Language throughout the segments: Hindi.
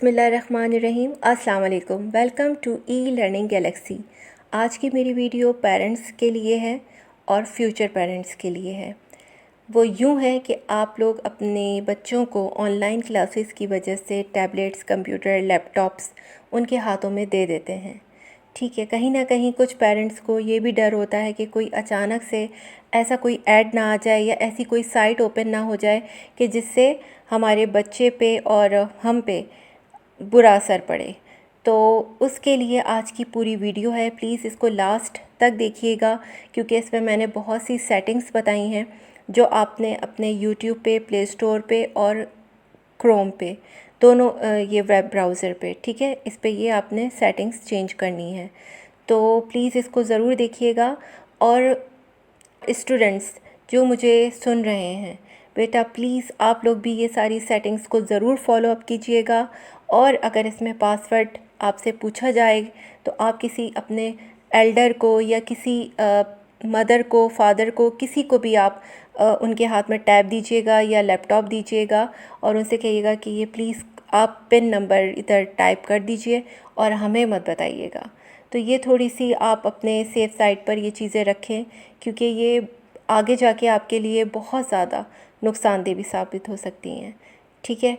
बिस्मिल्लाहिर्रहमानिर्रहीम। अस्सलाम वालेकुम। Welcome to e learning galaxy. आज की मेरी वीडियो पेरेंट्स के लिए है और फ्यूचर पेरेंट्स के लिए है। वो यूँ है कि आप लोग अपने बच्चों को ऑनलाइन क्लासेस की वजह से टैबलेट्स, कंप्यूटर, लैपटॉप्स उनके हाथों में दे देते हैं। ठीक है, कहीं ना कहीं कुछ पेरेंट्स को ये भी डर होता है कि कोई अचानक से ऐसा कोई ऐड ना आ जाए या ऐसी कोई साइट ओपन ना हो जाए कि जिससे हमारे बच्चे पे और हम पे बुरा असर पड़े। तो उसके लिए आज की पूरी वीडियो है, प्लीज़ इसको लास्ट तक देखिएगा क्योंकि इसमें मैंने बहुत सी सेटिंग्स बताई हैं जो आपने अपने यूट्यूब पे, प्ले स्टोर पे और क्रोम पे दोनों ये वेब ब्राउज़र पे, ठीक है, इस पे ये आपने सेटिंग्स चेंज करनी है। तो प्लीज़ इसको ज़रूर देखिएगा। और स्टूडेंट्स जो मुझे सुन रहे हैं, बेटा प्लीज़ आप लोग भी ये सारी सेटिंग्स को ज़रूर फॉलो अप कीजिएगा। और अगर इसमें पासवर्ड आपसे पूछा जाए तो आप किसी अपने एल्डर को या किसी मदर को, फादर को, किसी को भी आप उनके हाथ में टैब दीजिएगा या लैपटॉप दीजिएगा और उनसे कहिएगा कि ये प्लीज़ आप पिन नंबर इधर टाइप कर दीजिए और हमें मत बताइएगा। तो ये थोड़ी सी आप अपने सेफ़ साइड पर ये चीज़ें रखें क्योंकि ये आगे जाके आपके लिए बहुत ज़्यादा नुकसानदेह भी साबित हो सकती हैं। ठीक है,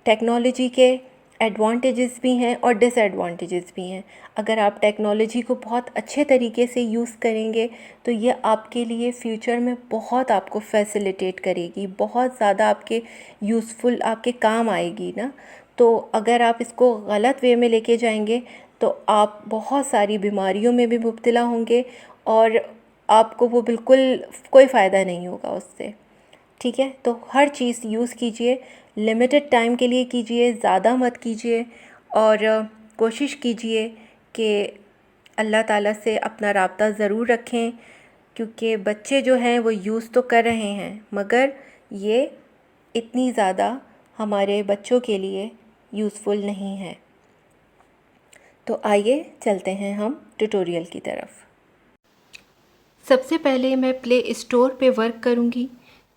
टेक्नोलॉजी के एडवांटेजेस भी हैं और डिसएडवांटेजेस भी हैं। अगर आप टेक्नोलॉजी को बहुत अच्छे तरीके से यूज़ करेंगे तो ये आपके लिए फ्यूचर में बहुत आपको फैसिलिटेट करेगी, बहुत ज़्यादा आपके यूज़फुल, आपके काम आएगी ना। तो अगर आप इसको गलत वे में लेके जाएंगे तो आप बहुत सारी बीमारियों में भी मुब्तला होंगे और आपको वो बिल्कुल कोई फ़ायदा नहीं होगा उससे। ठीक है, तो हर चीज़ यूज़ कीजिए, लिमिटेड टाइम के लिए कीजिए, ज़्यादा मत कीजिए और कोशिश कीजिए कि अल्लाह ताला से अपना राब्ता ज़रूर रखें क्योंकि बच्चे जो हैं वो यूज़ तो कर रहे हैं मगर ये इतनी ज़्यादा हमारे बच्चों के लिए यूज़फुल नहीं है। तो आइए चलते हैं हम ट्यूटोरियल की तरफ। सबसे पहले मैं प्ले स्टोर पे वर्क करूँगी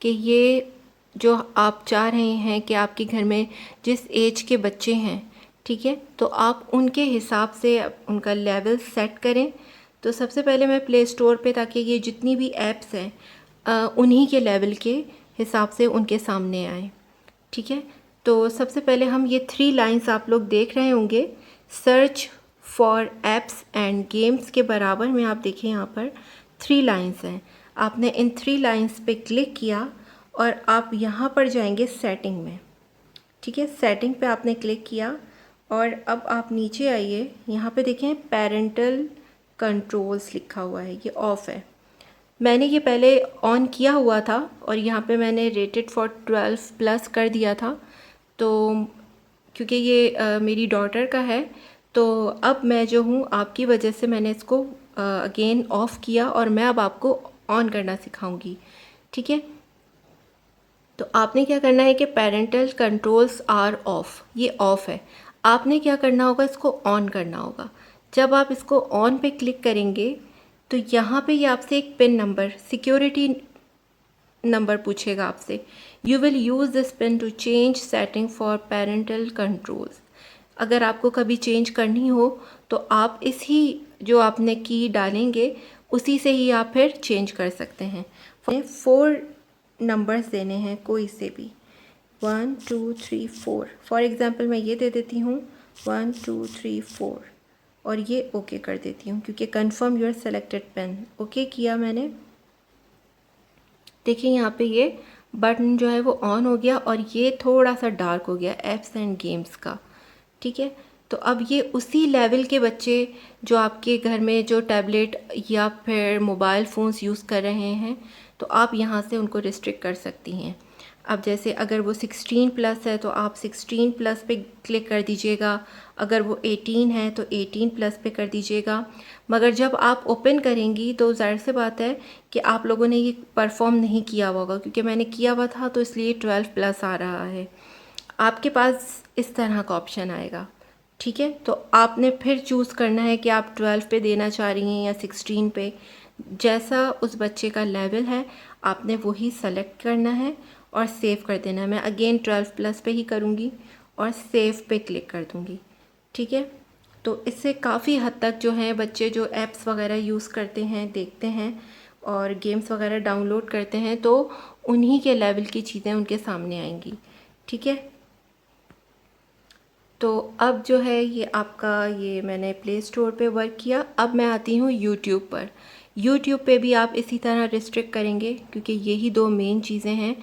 कि ये जो आप चाह रहे हैं कि आपके घर में जिस एज के बच्चे हैं, ठीक है, तो आप उनके हिसाब से उनका लेवल सेट करें। तो सबसे पहले मैं प्ले स्टोर पे, ताकि ये जितनी भी ऐप्स हैं उन्हीं के लेवल के हिसाब से उनके सामने आए। ठीक है, तो सबसे पहले हम ये 3 लाइंस आप लोग देख रहे होंगे, search for apps and games के बराबर में आप देखें यहाँ पर 3 लाइंस हैं। आपने इन 3 लाइंस पे क्लिक किया और आप यहाँ पर जाएंगे सेटिंग में। ठीक है, सेटिंग पे आपने क्लिक किया और अब आप नीचे आइए, यहाँ पे देखें पेरेंटल कंट्रोल्स लिखा हुआ है, ये ऑफ़ है। मैंने ये पहले ऑन किया हुआ था और यहाँ पे मैंने रेटेड फॉर 12+ कर दिया था, तो क्योंकि ये मेरी डॉटर का है तो अब मैं जो हूँ आपकी वजह से मैंने इसको अगेन ऑफ़ किया और मैं अब आपको ऑन करना सिखाऊंगी। ठीक है, तो आपने क्या करना है कि पेरेंटल कंट्रोल्स आर ऑफ़, ये ऑफ़ है। आपने क्या करना होगा, इसको ऑन करना होगा। जब आप इसको ऑन पे क्लिक करेंगे तो यहाँ पे ये आपसे एक पिन नंबर, सिक्योरिटी नंबर पूछेगा आपसे। You will use this pin to change setting for parental controls. अगर आपको कभी चेंज करनी हो तो आप इसी जो आपने की डालेंगे उसी से ही आप फिर चेंज कर सकते हैं। 4 नंबर्स देने हैं कोई से भी, 1 2 3 4। फॉर एग्ज़ाम्पल मैं ये दे देती हूँ 1 2 3 4 और ये ओके कर देती हूँ क्योंकि confirm your selected pen, okay किया मैंने। देखिए यहाँ पे ये बटन जो है वो ऑन हो गया और ये थोड़ा सा डार्क हो गया एप्स एंड गेम्स का। ठीक है, तो अब ये उसी लेवल के बच्चे जो आपके घर में जो टैबलेट या फिर मोबाइल फ़ोन्स यूज़ कर रहे हैं तो आप यहाँ से उनको रिस्ट्रिक्ट कर सकती हैं। अब जैसे अगर वो 16+ है तो आप 16+ पे क्लिक कर दीजिएगा, अगर वो 18 है तो 18+ पे कर दीजिएगा। मगर जब आप ओपन करेंगी तो ज़ाहिर सी बात है कि आप लोगों ने ये परफॉर्म नहीं किया होगा, क्योंकि मैंने किया हुआ था तो इसलिए 12+ आ रहा है। आपके पास इस तरह का ऑप्शन आएगा। ठीक है, तो आपने फिर चूज़ करना है कि आप 12 पे देना चाह रही हैं या 16 पे। जैसा उस बच्चे का लेवल है आपने वही सेलेक्ट करना है और सेव कर देना है। मैं अगेन 12+ पे ही करूँगी और सेव पे क्लिक कर दूँगी। ठीक है, तो इससे काफ़ी हद तक जो है बच्चे जो ऐप्स वगैरह यूज़ करते हैं, देखते हैं और गेम्स वगैरह डाउनलोड करते हैं, तो उन्हीं के लेवल की चीज़ें उनके सामने आएंगी। ठीक है, तो अब जो है ये आपका, ये मैंने प्ले स्टोर पे वर्क किया। अब मैं आती हूँ यूट्यूब पर। यूट्यूब पे भी आप इसी तरह रिस्ट्रिक्ट करेंगे, क्योंकि यही दो मेन चीज़ें हैं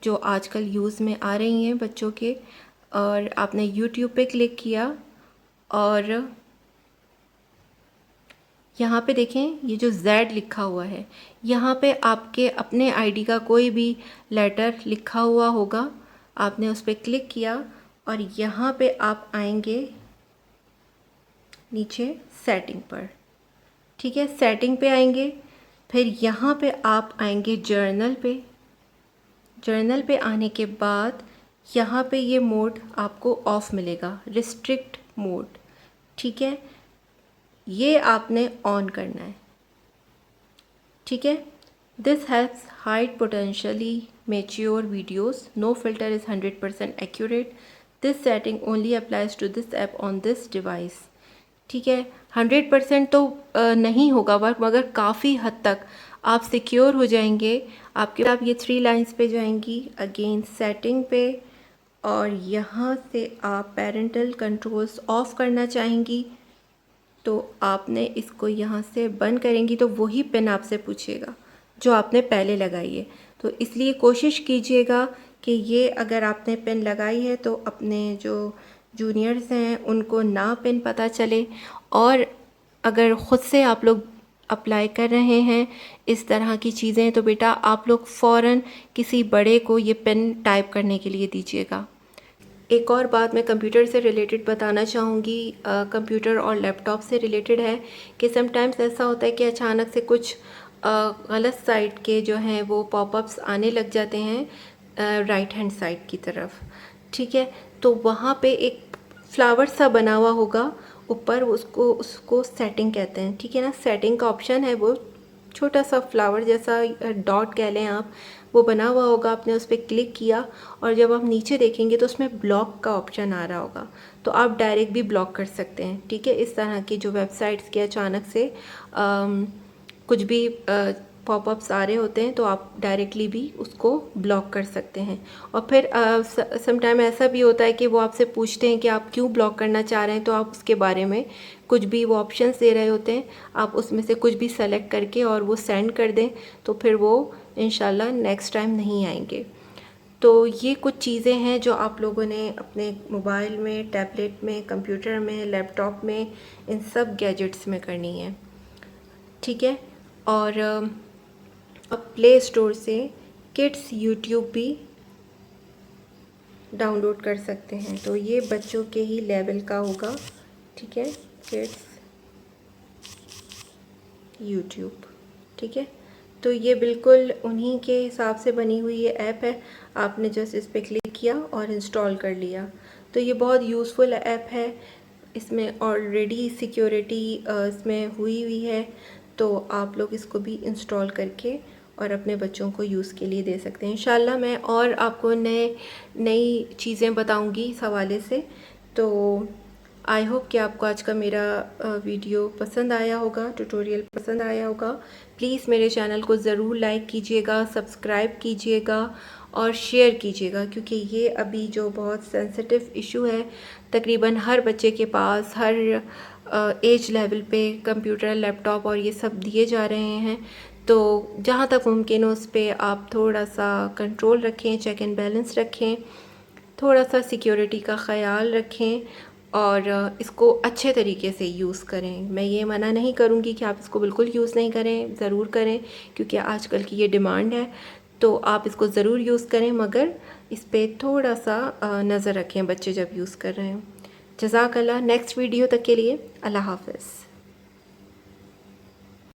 जो आजकल यूज़ में आ रही हैं बच्चों के। और आपने यूट्यूब पे क्लिक किया और यहाँ पे देखें ये जो Z लिखा हुआ है, यहाँ पे आपके अपने आईडी का कोई भी लेटर लिखा हुआ होगा। आपने उस पर क्लिक किया और यहाँ पे आप आएंगे नीचे सेटिंग पर। ठीक है, सेटिंग पे आएंगे, फिर यहाँ पे आप आएंगे जर्नल पे। जर्नल पे आने के बाद यहाँ पे ये मोड आपको ऑफ मिलेगा, रिस्ट्रिक्ट मोड। ठीक है, ये आपने ऑन करना है। ठीक है, this helps hide potentially mature videos, no filter is 100% accurate, this setting only applies to this app on this device. ठीक है, 100% तो नहीं होगा वर्क, मगर काफ़ी हद तक आप सिक्योर हो जाएंगे। आप ये 3 लाइंस पे जाएंगी, अगेन सेटिंग पे, और यहाँ से आप पेरेंटल कंट्रोल्स ऑफ करना चाहेंगी, तो आपने इसको यहाँ से बंद करेंगी तो वही पिन आपसे पूछेगा जो आपने पहले लगाई है। तो इसलिए कोशिश कीजिएगा कि ये अगर आपने पिन लगाई है तो अपने जो जूनियर्स हैं उनको ना पिन पता चले, और अगर ख़ुद से आप लोग अप्लाई कर रहे हैं इस तरह की चीज़ें, तो बेटा आप लोग फ़ौरन किसी बड़े को ये पिन टाइप करने के लिए दीजिएगा। एक और बात मैं कंप्यूटर से रिलेटेड बताना चाहूँगी, कंप्यूटर और लैपटॉप से रिलेटेड है कि समटाइम्स ऐसा होता है कि अचानक से कुछ गलत साइड के जो हैं वो पॉपअप्स आने लग जाते हैं राइट हैंड साइड की तरफ। ठीक है, तो वहाँ पे एक फ्लावर सा बना हुआ होगा ऊपर, उसको सेटिंग कहते हैं। ठीक है ना, सेटिंग का ऑप्शन है, वो छोटा सा फ्लावर जैसा डॉट कह लें आप, वो बना हुआ होगा। आपने उस पर क्लिक किया और जब आप नीचे देखेंगे तो उसमें ब्लॉक का ऑप्शन आ रहा होगा, तो आप डायरेक्ट भी ब्लॉक कर सकते हैं। ठीक है, इस तरह की जो वेबसाइट्स के अचानक से कुछ भी पॉपअप्स आ रहे होते हैं तो आप डायरेक्टली भी उसको ब्लॉक कर सकते हैं। और फिर समटाइम ऐसा भी होता है कि वो आपसे पूछते हैं कि आप क्यों ब्लॉक करना चाह रहे हैं, तो आप उसके बारे में कुछ भी, वो ऑप्शंस दे रहे होते हैं, आप उसमें से कुछ भी सेलेक्ट करके और वो सेंड कर दें, तो फिर वो इंशाल्लाह नेक्स्ट टाइम नहीं आएंगे। तो ये कुछ चीज़ें हैं जो आप लोगों ने अपने मोबाइल में, टैबलेट में, कंप्यूटर में, लैपटॉप में, इन सब गैजेट्स में करनी है। ठीक है, और अब प्ले स्टोर से किड्स यूट्यूब भी डाउनलोड कर सकते हैं, तो ये बच्चों के ही लेवल का होगा। ठीक है, किड्स यूट्यूब। ठीक है, तो ये बिल्कुल उन्हीं के हिसाब से बनी हुई ये ऐप है। आपने जस्ट इस पर क्लिक किया और इंस्टॉल कर लिया, तो ये बहुत यूज़फुल ऐप है। इसमें ऑलरेडी सिक्योरिटी इसमें हुई है, तो आप लोग इसको भी इंस्टॉल करके और अपने बच्चों को यूज़ के लिए दे सकते हैं। इंशाल्लाह मैं और आपको नई चीज़ें बताऊंगी इस हवाले से। तो आई होप कि आपको आज का मेरा वीडियो पसंद आया होगा, ट्यूटोरियल पसंद आया होगा। प्लीज़ मेरे चैनल को ज़रूर लाइक कीजिएगा, सब्सक्राइब कीजिएगा और शेयर कीजिएगा, क्योंकि ये अभी जो बहुत सेंसिटिव इशू है, तकरीबन हर बच्चे के पास हर एज लेवल पे कंप्यूटर, लैपटॉप और ये सब दिए जा रहे हैं। तो जहाँ तक मुमकिन हो उस पर आप थोड़ा सा कंट्रोल रखें, चेक एंड बैलेंस रखें, थोड़ा सा सिक्योरिटी का ख़याल रखें और इसको अच्छे तरीके से यूज़ करें। मैं ये मना नहीं करूँगी कि आप इसको बिल्कुल यूज़ नहीं करें, ज़रूर करें, क्योंकि आजकल की ये डिमांड है, तो आप इसको ज़रूर यूज़ करें, मगर इस पर थोड़ा सा नज़र रखें बच्चे जब यूज़ कर रहे हैं। जज़ाकल्लाह। नेक्स्ट वीडियो तक के लिए अल्लाह हाफ़िज़।